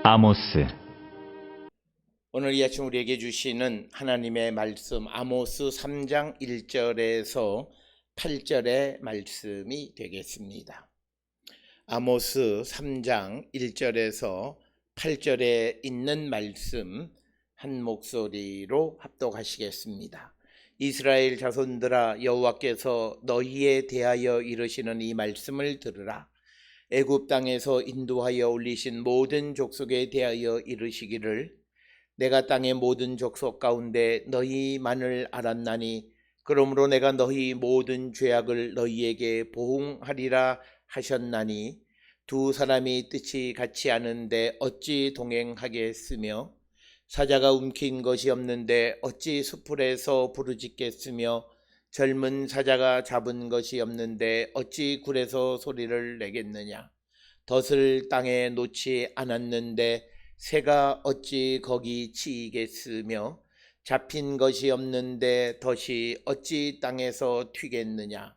아모스. 오늘 이 아침 우리에게 주시는 하나님의 말씀 아모스 3장 1절에서 8절의 말씀이 되겠습니다. 아모스 3장 1절에서 8절에 있는 말씀 한 목소리로 합독하시겠습니다. 이스라엘 자손들아, 여호와께서 너희에 대하여 이르시는 이 말씀을 들으라. 애굽 땅에서 인도하여 올리신 모든 족속에 대하여 이르시기를, 내가 땅의 모든 족속 가운데 너희만을 알았나니 그러므로 내가 너희 모든 죄악을 너희에게 보응하리라 하셨나니, 두 사람이 뜻이 같지 않은데 어찌 동행하겠으며, 사자가 움킨 것이 없는데 어찌 수풀에서 부르짖겠으며, 젊은 사자가 잡은 것이 없는데 어찌 굴에서 소리를 내겠느냐. 덫을 땅에 놓지 않았는데 새가 어찌 거기 치이겠으며, 잡힌 것이 없는데 덫이 어찌 땅에서 튀겠느냐.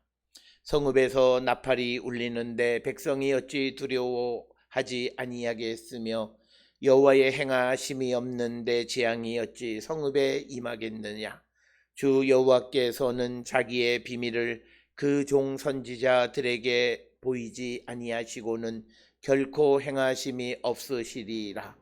성읍에서 나팔이 울리는데 백성이 어찌 두려워하지 아니하겠으며, 여호와의 행하심이 없는데 재앙이 어찌 성읍에 임하겠느냐. 주 여호와께서는 자기의 비밀을 그 종 선지자들에게 보이지 아니하시고는 결코 행하심이 없으시리라.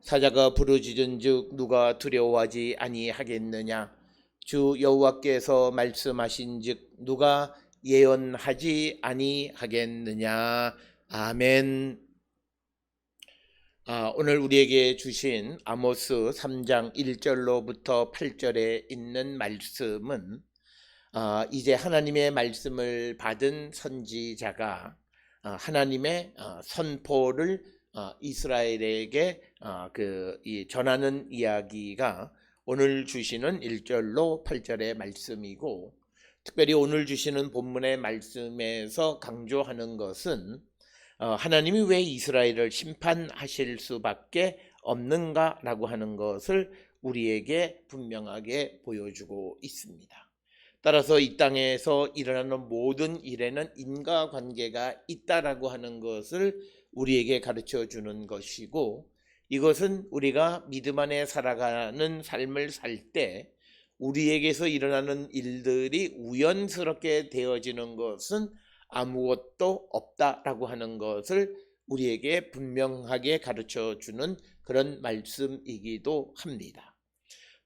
사자가 부르짖은즉 누가 두려워하지 아니하겠느냐. 주 여호와께서 말씀하신즉 누가 예언하지 아니하겠느냐. 아멘. 오늘 우리에게 주신 아모스 3장 1절로부터 8절에 있는 말씀은 이제 하나님의 말씀을 받은 선지자가 하나님의 선포를 이스라엘에게 전하는 이야기가 오늘 주시는 1절로 8절의 말씀이고, 특별히 오늘 주시는 본문의 말씀에서 강조하는 것은 하나님이 왜 이스라엘을 심판하실 수밖에 없는가라고 하는 것을 우리에게 분명하게 보여주고 있습니다. 따라서 이 땅에서 일어나는 모든 일에는 인과관계가 있다라고 하는 것을 우리에게 가르쳐 주는 것이고, 이것은 우리가 믿음 안에 살아가는 삶을 살 때 우리에게서 일어나는 일들이 우연스럽게 되어지는 것은 아무것도 없다라고 하는 것을 우리에게 분명하게 가르쳐 주는 그런 말씀이기도 합니다.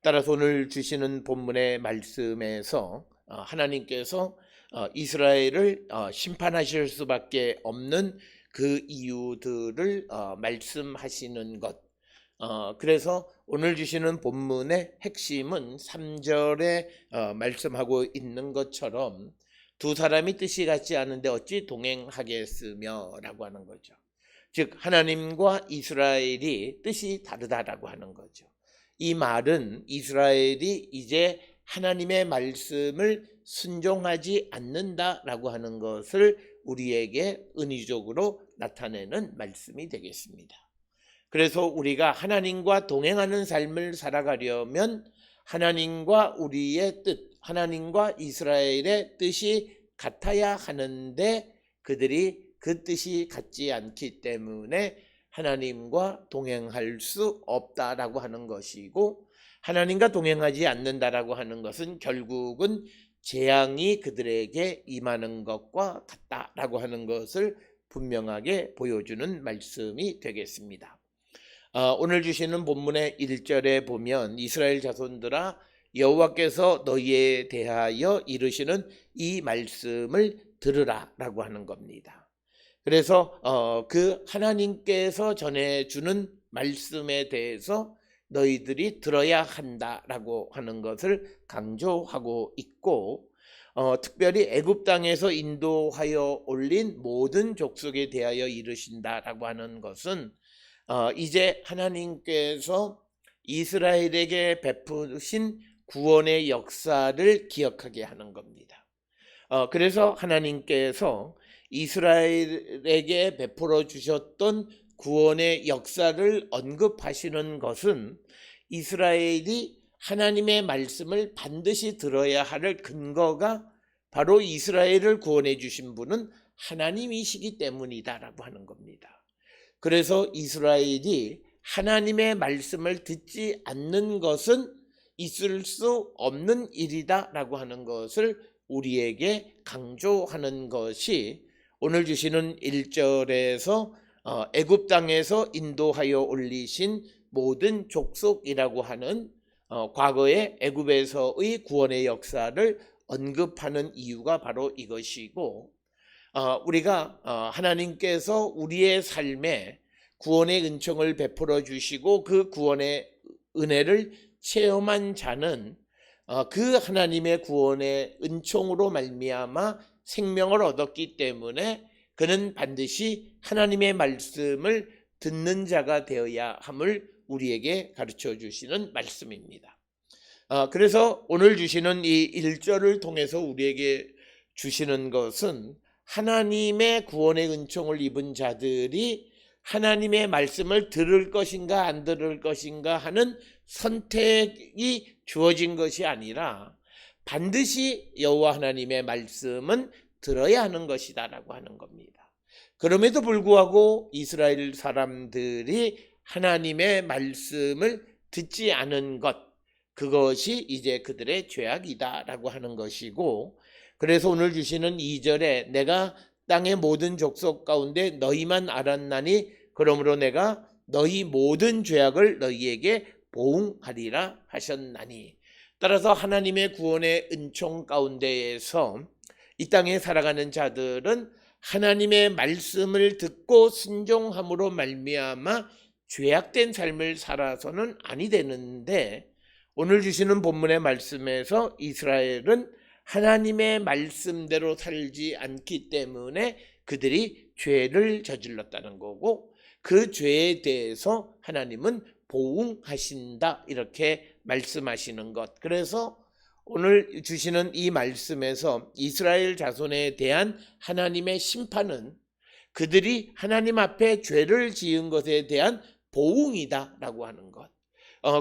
따라서 오늘 주시는 본문의 말씀에서 하나님께서 이스라엘을 심판하실 수밖에 없는 그 이유들을 말씀하시는 것, 그래서 오늘 주시는 본문의 핵심은 3절에 말씀하고 있는 것처럼 두 사람이 뜻이 같지 않은데 어찌 동행하겠으며 라고 하는 거죠. 즉 하나님과 이스라엘이 뜻이 다르다라고 하는 거죠. 이 말은 이스라엘이 이제 하나님의 말씀을 순종하지 않는다라고 하는 것을 우리에게 은유적으로 나타내는 말씀이 되겠습니다. 그래서 우리가 하나님과 동행하는 삶을 살아가려면 하나님과 우리의 뜻, 하나님과 이스라엘의 뜻이 같아야 하는데 그들이 그 뜻이 같지 않기 때문에 하나님과 동행할 수 없다라고 하는 것이고, 하나님과 동행하지 않는다라고 하는 것은 결국은 재앙이 그들에게 임하는 것과 같다라고 하는 것을 분명하게 보여주는 말씀이 되겠습니다. 오늘 주시는 본문의 1절에 보면 이스라엘 자손들아, 여호와께서 너희에 대하여 이르시는 이 말씀을 들으라 라고 하는 겁니다. 그래서 그 하나님께서 전해주는 말씀에 대해서 너희들이 들어야 한다라고 하는 것을 강조하고 있고, 특별히 애굽 땅에서 인도하여 올린 모든 족속에 대하여 이르신다라고 하는 것은 이제 하나님께서 이스라엘에게 베푸신 구원의 역사를 기억하게 하는 겁니다. 그래서 하나님께서 이스라엘에게 베풀어 주셨던 구원의 역사를 언급하시는 것은 이스라엘이 하나님의 말씀을 반드시 들어야 할 근거가 바로 이스라엘을 구원해 주신 분은 하나님이시기 때문이다라고 하는 겁니다. 그래서 이스라엘이 하나님의 말씀을 듣지 않는 것은 있을 수 없는 일이다라고 하는 것을 우리에게 강조하는 것이 오늘 주시는 1절에서 애굽 땅에서 인도하여 올리신 모든 족속이라고 하는 과거의 애굽에서의 구원의 역사를 언급하는 이유가 바로 이것이고, 우리가 하나님께서 우리의 삶에 구원의 은총을 베풀어 주시고 그 구원의 은혜를 체험한 자는 그 하나님의 구원의 은총으로 말미암아 생명을 얻었기 때문에 그는 반드시 하나님의 말씀을 듣는 자가 되어야 함을 우리에게 가르쳐 주시는 말씀입니다. 그래서 오늘 주시는 이 1절을 통해서 우리에게 주시는 것은 하나님의 구원의 은총을 입은 자들이 하나님의 말씀을 들을 것인가 안 들을 것인가 하는 선택이 주어진 것이 아니라 반드시 여호와 하나님의 말씀은 들어야 하는 것이다라고 하는 겁니다. 그럼에도 불구하고 이스라엘 사람들이 하나님의 말씀을 듣지 않은 것, 그것이 이제 그들의 죄악이다라고 하는 것이고, 그래서 오늘 주시는 2절에 내가 땅의 모든 족속 가운데 너희만 알았나니 그러므로 내가 너희 모든 죄악을 너희에게 보응하리라 하셨나니, 따라서 하나님의 구원의 은총 가운데에서 이 땅에 살아가는 자들은 하나님의 말씀을 듣고 순종함으로 말미암아 죄악된 삶을 살아서는 아니 되는데, 오늘 주시는 본문의 말씀에서 이스라엘은 하나님의 말씀대로 살지 않기 때문에 그들이 죄를 저질렀다는 거고, 그 죄에 대해서 하나님은 보응하신다 이렇게 말씀하시는 것. 그래서 오늘 주시는 이 말씀에서 이스라엘 자손에 대한 하나님의 심판은 그들이 하나님 앞에 죄를 지은 것에 대한 보응이다라고 하는 것.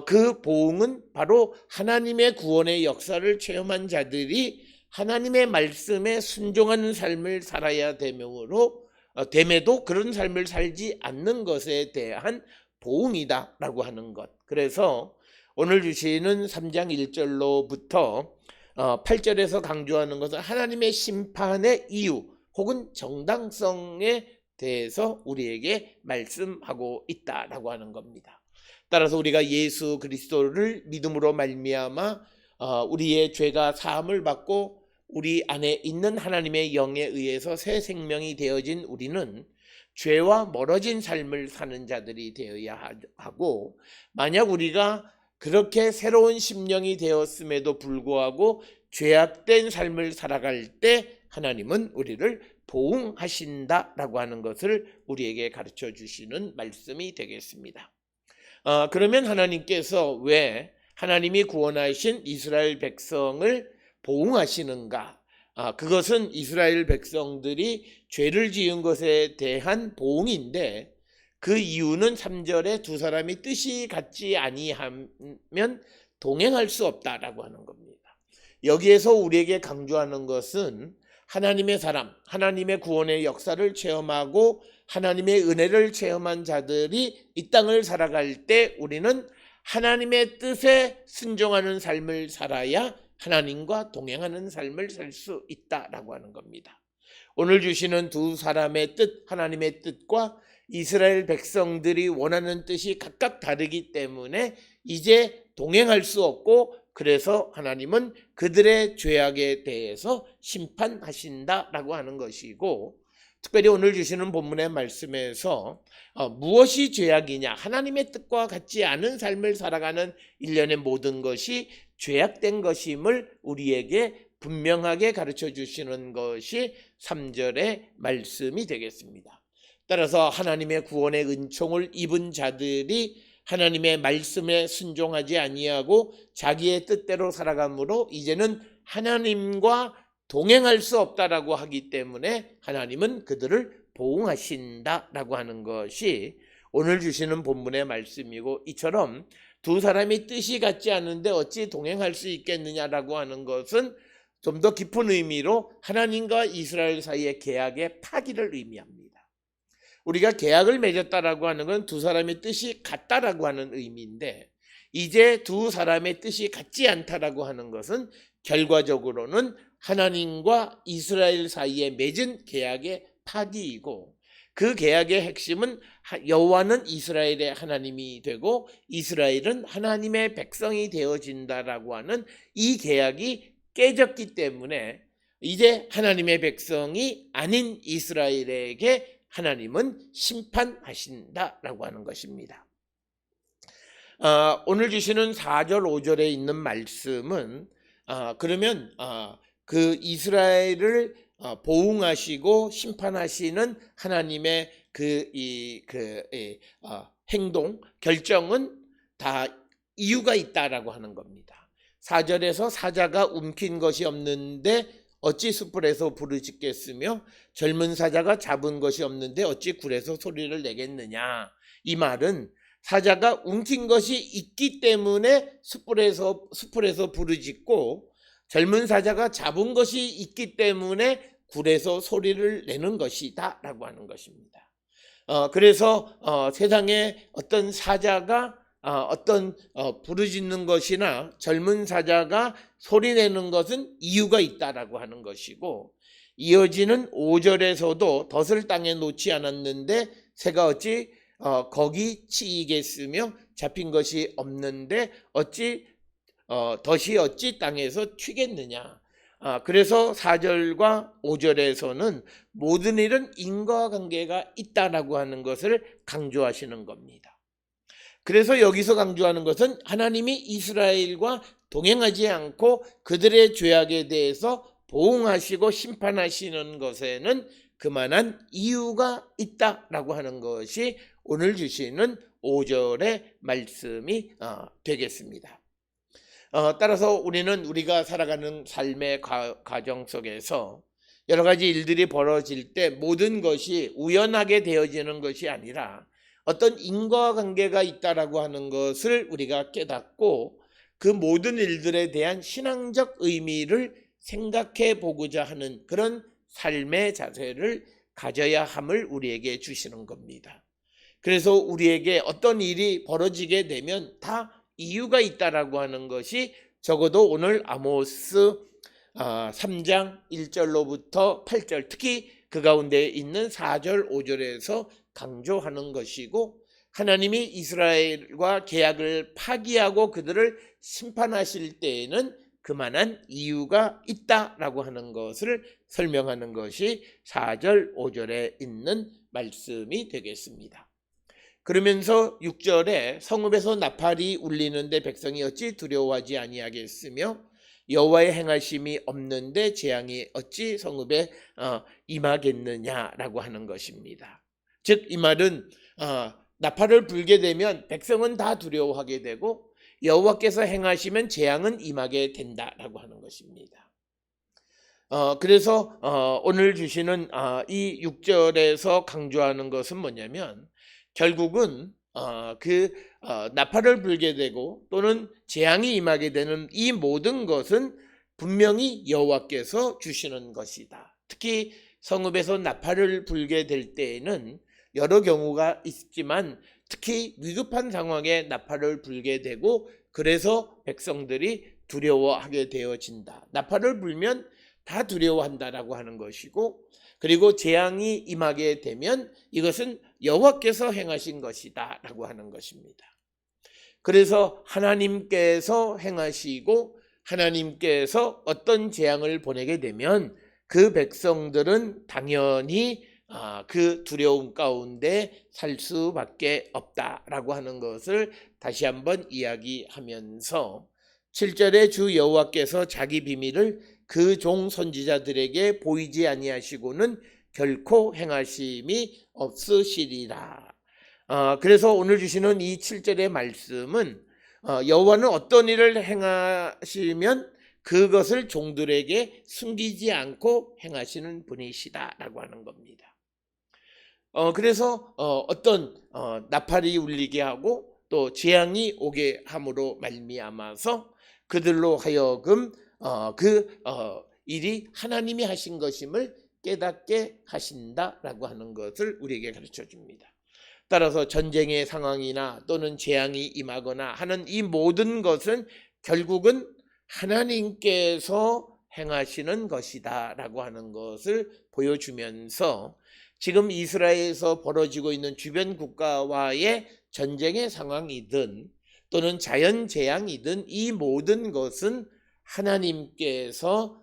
그 보응은 바로 하나님의 구원의 역사를 체험한 자들이 하나님의 말씀에 순종하는 삶을 살아야 됨에도 그런 삶을 살지 않는 것에 대한 보응이다라고 하는 것. 그래서 오늘 주시는 3장 1절로부터 8절에서 강조하는 것은 하나님의 심판의 이유 혹은 정당성에 대해서 우리에게 말씀하고 있다라고 하는 겁니다. 따라서 우리가 예수 그리스도를 믿음으로 말미암아 우리의 죄가 사함을 받고 우리 안에 있는 하나님의 영에 의해서 새 생명이 되어진 우리는 죄와 멀어진 삶을 사는 자들이 되어야 하고, 만약 우리가 그렇게 새로운 심령이 되었음에도 불구하고 죄악된 삶을 살아갈 때 하나님은 우리를 보응하신다라고 하는 것을 우리에게 가르쳐 주시는 말씀이 되겠습니다. 그러면 하나님께서 왜 하나님이 구원하신 이스라엘 백성을 보응하시는가? 그것은 이스라엘 백성들이 죄를 지은 것에 대한 보응인데, 그 이유는 3절에 두 사람이 뜻이 같지 아니하면 동행할 수 없다라고 하는 겁니다. 여기에서 우리에게 강조하는 것은 하나님의 사람, 하나님의 구원의 역사를 체험하고 하나님의 은혜를 체험한 자들이 이 땅을 살아갈 때 우리는 하나님의 뜻에 순종하는 삶을 살아야 하나님과 동행하는 삶을 살 수 있다라고 하는 겁니다. 오늘 주시는 두 사람의 뜻, 하나님의 뜻과 이스라엘 백성들이 원하는 뜻이 각각 다르기 때문에 이제 동행할 수 없고, 그래서 하나님은 그들의 죄악에 대해서 심판하신다라고 하는 것이고, 특별히 오늘 주시는 본문의 말씀에서 무엇이 죄악이냐, 하나님의 뜻과 같지 않은 삶을 살아가는 일련의 모든 것이 죄악된 것임을 우리에게 분명하게 가르쳐 주시는 것이 3절의 말씀이 되겠습니다. 따라서 하나님의 구원의 은총을 입은 자들이 하나님의 말씀에 순종하지 아니하고 자기의 뜻대로 살아가므로 이제는 하나님과 동행할 수 없다라고 하기 때문에 하나님은 그들을 보응하신다라고 하는 것이 오늘 주시는 본문의 말씀이고, 이처럼 두 사람이 뜻이 같지 않은데 어찌 동행할 수 있겠느냐라고 하는 것은 좀 더 깊은 의미로 하나님과 이스라엘 사이의 계약의 파기를 의미합니다. 우리가 계약을 맺었다라고 하는 건 두 사람의 뜻이 같다라고 하는 의미인데, 이제 두 사람의 뜻이 같지 않다라고 하는 것은 결과적으로는 하나님과 이스라엘 사이에 맺은 계약의 파기이고, 그 계약의 핵심은 여호와는 이스라엘의 하나님이 되고 이스라엘은 하나님의 백성이 되어진다라고 하는 이 계약이 깨졌기 때문에 이제 하나님의 백성이 아닌 이스라엘에게 하나님은 심판하신다라고 하는 것입니다. 오늘 주시는 4절 5절에 있는 말씀은 그러면 그 이스라엘을 보응하시고 심판하시는 하나님의 행동, 결정은 다 이유가 있다라고 하는 겁니다. 4절에서 사자가 움킨 것이 없는데 어찌 숯불에서 불을 짓겠으며 젊은 사자가 잡은 것이 없는데 어찌 굴에서 소리를 내겠느냐. 이 말은 사자가 움킨 것이 있기 때문에 숯불에서 불을 짓고, 젊은 사자가 잡은 것이 있기 때문에 굴에서 소리를 내는 것이다 라고 하는 것입니다. 그래서 세상에 어떤 사자가 부르짖는 것이나 젊은 사자가 소리내는 것은 이유가 있다라고 하는 것이고, 이어지는 5절에서도 덫을 땅에 놓지 않았는데 새가 어찌 거기 치이겠으며 잡힌 것이 없는데 덫이 어찌 땅에서 튀겠느냐. 그래서 4절과 5절에서는 모든 일은 인과관계가 있다라고 하는 것을 강조하시는 겁니다. 그래서 여기서 강조하는 것은 하나님이 이스라엘과 동행하지 않고 그들의 죄악에 대해서 보응하시고 심판하시는 것에는 그만한 이유가 있다라고 하는 것이 오늘 주시는 5절의 말씀이 되겠습니다. 따라서 우리가 살아가는 삶의 과정 속에서 여러 가지 일들이 벌어질 때 모든 것이 우연하게 되어지는 것이 아니라 어떤 인과관계가 있다라고 하는 것을 우리가 깨닫고 그 모든 일들에 대한 신앙적 의미를 생각해 보고자 하는 그런 삶의 자세를 가져야 함을 우리에게 주시는 겁니다. 그래서 우리에게 어떤 일이 벌어지게 되면 다 이유가 있다라고 하는 것이 적어도 오늘 아모스 3장 1절로부터 8절, 특히 그 가운데 있는 4절 5절에서 강조하는 것이고, 하나님이 이스라엘과 계약을 파기하고 그들을 심판하실 때에는 그만한 이유가 있다라고 하는 것을 설명하는 것이 4절 5절에 있는 말씀이 되겠습니다. 그러면서 6절에 성읍에서 나팔이 울리는데 백성이 어찌 두려워하지 아니하겠으며 여호와의 행하심이 없는데 재앙이 어찌 성읍에 임하겠느냐라고 하는 것입니다. 즉 이 말은 나팔을 불게 되면 백성은 다 두려워하게 되고 여호와께서 행하시면 재앙은 임하게 된다라고 하는 것입니다. 그래서 오늘 주시는 이 6절에서 강조하는 것은 뭐냐면, 결국은 나팔을 불게 되고 또는 재앙이 임하게 되는 이 모든 것은 분명히 여호와께서 주시는 것이다. 특히 성읍에서 나팔을 불게 될 때에는 여러 경우가 있지만 특히 위급한 상황에 나팔을 불게 되고 그래서 백성들이 두려워하게 되어진다. 나팔을 불면 다 두려워한다라고 하는 것이고, 그리고 재앙이 임하게 되면 이것은 여호와께서 행하신 것이다 라고 하는 것입니다. 그래서 하나님께서 행하시고 하나님께서 어떤 재앙을 보내게 되면 그 백성들은 당연히 그 두려움 가운데 살 수밖에 없다라고 하는 것을 다시 한번 이야기하면서 7절에 주 여호와께서 자기 비밀을 그 종 선지자들에게 보이지 아니하시고는 결코 행하심이 없으시리라. 그래서 오늘 주시는 이 7절의 말씀은 여호와는 어떤 일을 행하시면 그것을 종들에게 숨기지 않고 행하시는 분이시다라고 하는 겁니다. 그래서 어떤 나팔이 울리게 하고 또 재앙이 오게 함으로 말미암아서 그들로 하여금 일이 하나님이 하신 것임을 깨닫게 하신다라고 하는 것을 우리에게 가르쳐 줍니다. 따라서 전쟁의 상황이나 또는 재앙이 임하거나 하는 이 모든 것은 결국은 하나님께서 행하시는 것이다 라고 하는 것을 보여주면서 지금 이스라엘에서 벌어지고 있는 주변 국가와의 전쟁의 상황이든 또는 자연재앙이든 이 모든 것은 하나님께서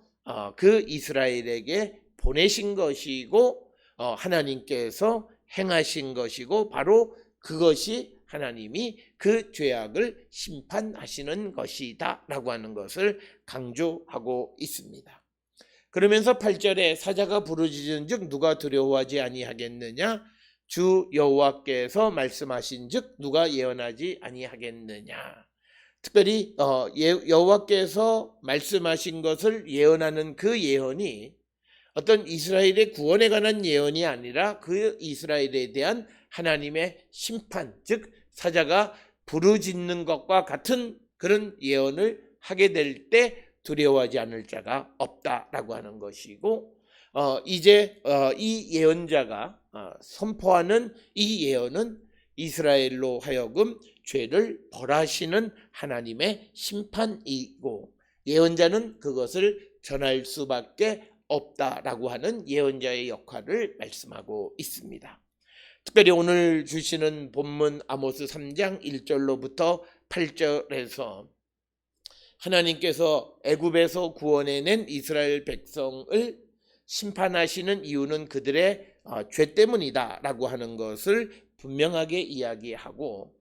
그 이스라엘에게 보내신 것이고 하나님께서 행하신 것이고 바로 그것이 하나님이 그 죄악을 심판하시는 것이다 라고 하는 것을 강조하고 있습니다. 그러면서 8절에 사자가 부르짖은즉 누가 두려워하지 아니하겠느냐, 주 여호와께서 말씀하신즉 누가 예언하지 아니하겠느냐. 특별히 여호와께서 말씀하신 것을 예언하는 그 예언이 어떤 이스라엘의 구원에 관한 예언이 아니라 그 이스라엘에 대한 하나님의 심판, 즉 사자가 부르짖는 것과 같은 그런 예언을 하게 될 때 두려워하지 않을 자가 없다라고 하는 것이고, 이제 이 예언자가 선포하는 이 예언은 이스라엘로 하여금 죄를 벌하시는 하나님의 심판이고, 예언자는 그것을 전할 수밖에 없다라고 하는 예언자의 역할을 말씀하고 있습니다. 특별히 오늘 주시는 본문 아모스 3장 1절로부터 8절에서 하나님께서 애굽에서 구원해낸 이스라엘 백성을 심판하시는 이유는 그들의 죄 때문이다 라고 하는 것을 분명하게 이야기하고,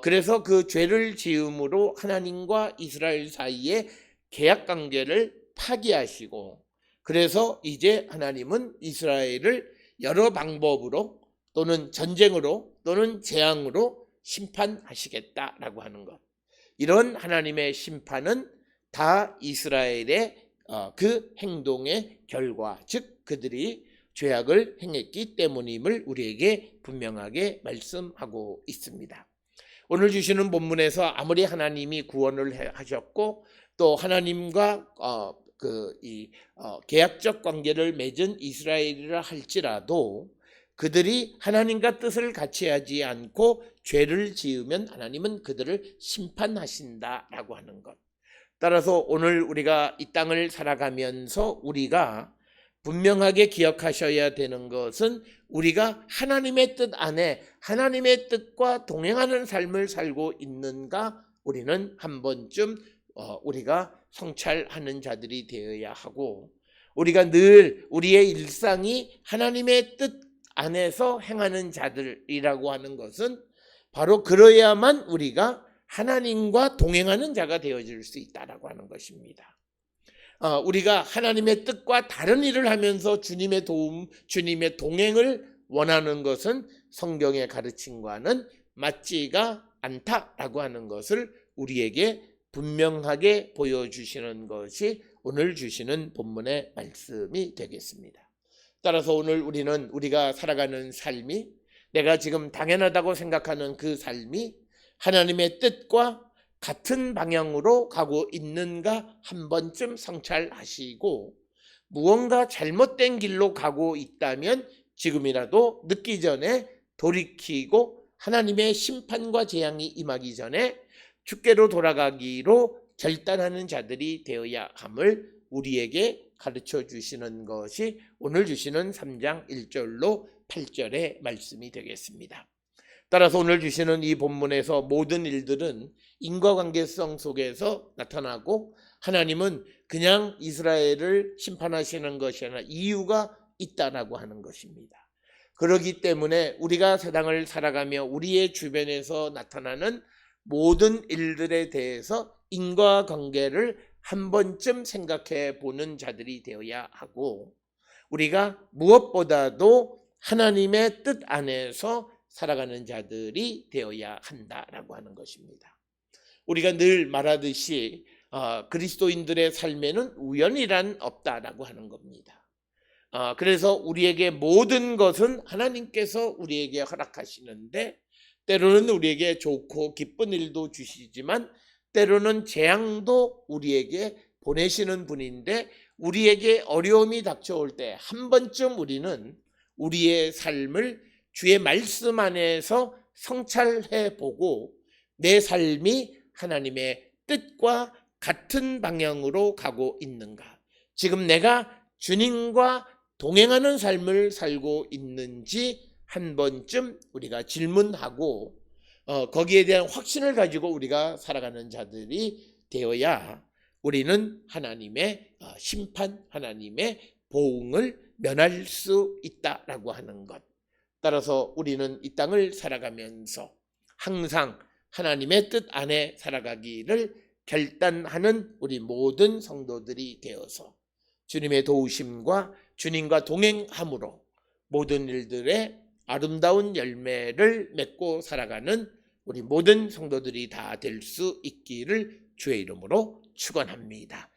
그래서 그 죄를 지음으로 하나님과 이스라엘 사이의 계약관계를 파기하시고, 그래서 이제 하나님은 이스라엘을 여러 방법으로 또는 전쟁으로 또는 재앙으로 심판하시겠다라고 하는 것. 이런 하나님의 심판은 다 이스라엘의 그 행동의 결과, 즉 그들이 죄악을 행했기 때문임을 우리에게 분명하게 말씀하고 있습니다. 오늘 주시는 본문에서 아무리 하나님이 구원을 하셨고 또 하나님과 계약적 관계를 맺은 이스라엘이라 할지라도 그들이 하나님과 뜻을 같이 하지 않고 죄를 지으면 하나님은 그들을 심판하신다라고 하는 것. 따라서 오늘 우리가 이 땅을 살아가면서 우리가 분명하게 기억하셔야 되는 것은 우리가 하나님의 뜻 안에 하나님의 뜻과 동행하는 삶을 살고 있는가, 우리는 한 번쯤 우리가 성찰하는 자들이 되어야 하고, 우리가 늘 우리의 일상이 하나님의 뜻 안에서 행하는 자들이라고 하는 것은 바로 그러야만 우리가 하나님과 동행하는 자가 되어질 수 있다라고 하는 것입니다. 우리가 하나님의 뜻과 다른 일을 하면서 주님의 도움, 주님의 동행을 원하는 것은 성경의 가르침과는 맞지가 않다라고 하는 것을 우리에게 분명하게 보여주시는 것이 오늘 주시는 본문의 말씀이 되겠습니다. 따라서 오늘 우리는 우리가 살아가는 삶이, 내가 지금 당연하다고 생각하는 그 삶이 하나님의 뜻과 같은 방향으로 가고 있는가 한 번쯤 성찰하시고, 무언가 잘못된 길로 가고 있다면 지금이라도 늦기 전에 돌이키고 하나님의 심판과 재앙이 임하기 전에 주께로 돌아가기로 결단하는 자들이 되어야 함을 우리에게 가르쳐 주시는 것이 오늘 주시는 3장 1절로 8절의 말씀이 되겠습니다. 따라서 오늘 주시는 이 본문에서 모든 일들은 인과관계성 속에서 나타나고, 하나님은 그냥 이스라엘을 심판하시는 것이 아니라 이유가 있다라고 하는 것입니다. 그렇기 때문에 우리가 세상을 살아가며 우리의 주변에서 나타나는 모든 일들에 대해서 인과관계를 한 번쯤 생각해 보는 자들이 되어야 하고, 우리가 무엇보다도 하나님의 뜻 안에서 살아가는 자들이 되어야 한다라고 하는 것입니다. 우리가 늘 말하듯이 그리스도인들의 삶에는 우연이란 없다라고 하는 겁니다. 그래서 우리에게 모든 것은 하나님께서 우리에게 허락하시는데, 때로는 우리에게 좋고 기쁜 일도 주시지만 때로는 재앙도 우리에게 보내시는 분인데, 우리에게 어려움이 닥쳐올 때 한 번쯤 우리는 우리의 삶을 주의 말씀 안에서 성찰해 보고 내 삶이 하나님의 뜻과 같은 방향으로 가고 있는가? 지금 내가 주님과 동행하는 삶을 살고 있는지 한 번쯤 우리가 질문하고 거기에 대한 확신을 가지고 우리가 살아가는 자들이 되어야 우리는 하나님의 심판, 하나님의 보응을 면할 수 있다라고 하는 것. 따라서 우리는 이 땅을 살아가면서 항상 하나님의 뜻 안에 살아가기를 결단하는 우리 모든 성도들이 되어서 주님의 도우심과 주님과 동행함으로 모든 일들의 아름다운 열매를 맺고 살아가는 우리 모든 성도들이 다 될 수 있기를 주의 이름으로 축원합니다.